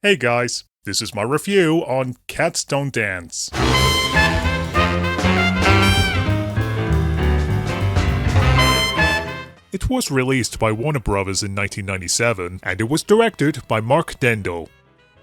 Hey guys, this is my review on Cats Don't Dance. It was released by Warner Bros. In 1997, and it was directed by Mark Dendo.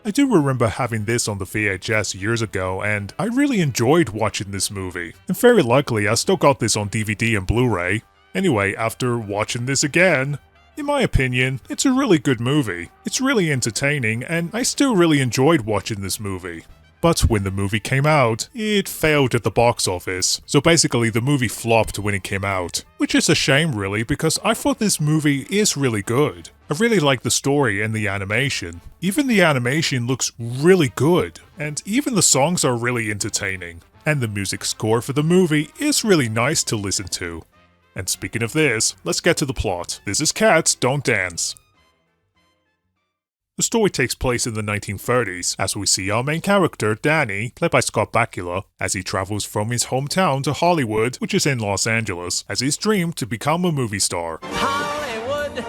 I do remember having this on the VHS years ago, and I really enjoyed watching this movie. And very likely I still got this on DVD and Blu-ray. Anyway, after watching this again, in my opinion, it's a really good movie. It's really entertaining, and I still really enjoyed watching this movie. But when the movie came out, it failed at the box office. So basically the movie flopped when it came out. Which is a shame really, because I thought this movie is really good. I really like the story and the animation. Even the animation looks really good, and even the songs are really entertaining. And the music score for the movie is really nice to listen to. And speaking of this, let's get to the plot. This is Cats Don't Dance. The story takes place in the 1930s, as we see our main character, Danny, played by Scott Bakula, as he travels from his hometown to Hollywood, which is in Los Angeles, as his dream to become a movie star. Hollywood!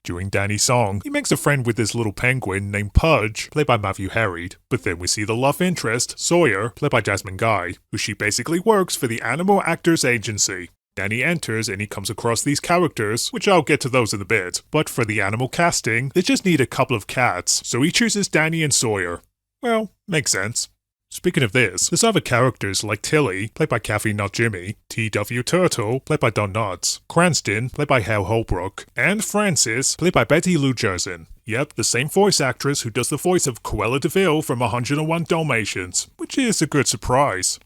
During Danny's song, he makes a friend with this little penguin named Pudge, played by Matthew Herried, but then we see the love interest, Sawyer, played by Jasmine Guy, who she basically works for the Animal Actors Agency. Danny enters and he comes across these characters, which I'll get to those in a bit, but for the animal casting, they just need a couple of cats, so he chooses Danny and Sawyer. Well, makes sense. Speaking of this, there's other characters like Tilly, played by Kathy Not Jimmy, T.W. Turtle, played by Don Knotts, Cranston, played by Hal Holbrook, and Frances, played by Betty Lou Jerson. Yep, the same voice actress who does the voice of Cruella de Vil from 101 Dalmatians, which is a good surprise.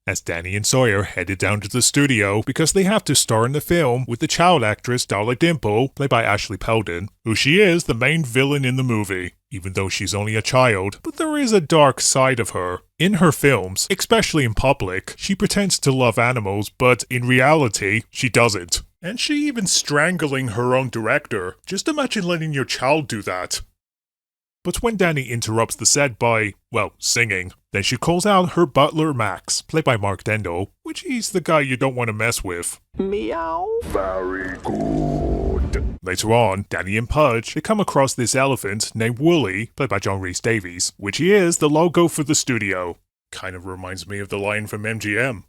As Danny and Sawyer headed down to the studio because they have to star in the film with the child actress Darla Dimple, played by Ashley Peldon, who she is the main villain in the movie, even though she's only a child, but there is a dark side of her. In her films, especially in public, she pretends to love animals, but in reality, she doesn't. And she even strangling her own director. Just imagine letting your child do that. But when Danny interrupts the set by, well, singing, then she calls out her butler Max, played by Mark Dendo, which he's the guy you don't want to mess with. Meow. Very good. Later on, Danny and Pudge, they come across this elephant named Wooly, played by John Rhys Davies, which he is the logo for the studio. Kind of reminds me of the lion from MGM.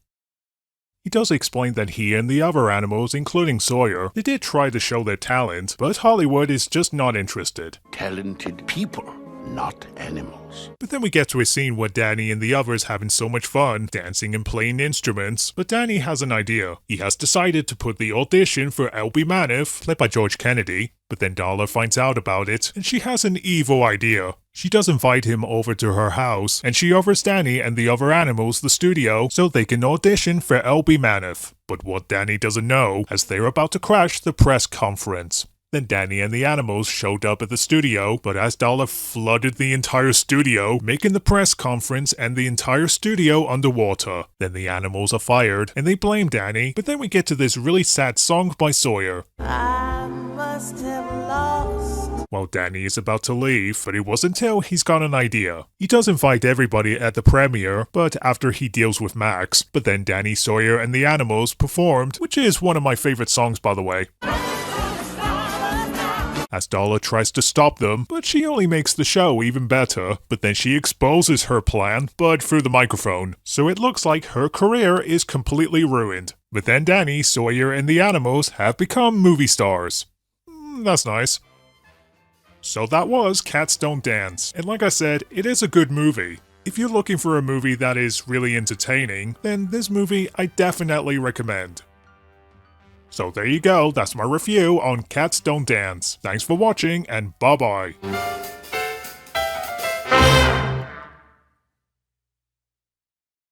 He does explain that he and the other animals, including Sawyer, they did try to show their talent, but Hollywood is just not interested. Talented people, not animals. But then we get to a scene where Danny and the others having so much fun, dancing and playing instruments, but Danny has an idea. He has decided to put the audition for L.B. Manoff, played by George Kennedy, but then Darla finds out about it, and she has an evil idea. She does invite him over to her house, and she offers Danny and the other animals the studio so they can audition for L.B. Manoff. But what Danny doesn't know, as they're about to crash the press conference. Then Danny and the animals showed up at the studio, but as Darla flooded the entire studio, making the press conference and the entire studio underwater. Then the animals are fired, and they blame Danny, but then we get to this really sad song by Sawyer. I must have lost. While Danny is about to leave, but it wasn't until he's got an idea. He does invite everybody at the premiere, but after he deals with Max, but then Danny, Sawyer, and the animals performed, which is one of my favorite songs by the way. As Darla tries to stop them, but she only makes the show even better, but then she exposes her plan, but through the microphone, so it looks like her career is completely ruined. But then Danny, Sawyer, and the animals have become movie stars. That's nice. So that was Cats Don't Dance, and like I said, it is a good movie. If you're looking for a movie that is really entertaining, then this movie I definitely recommend. So there you go, that's my review on Cats Don't Dance. Thanks for watching, and bye-bye.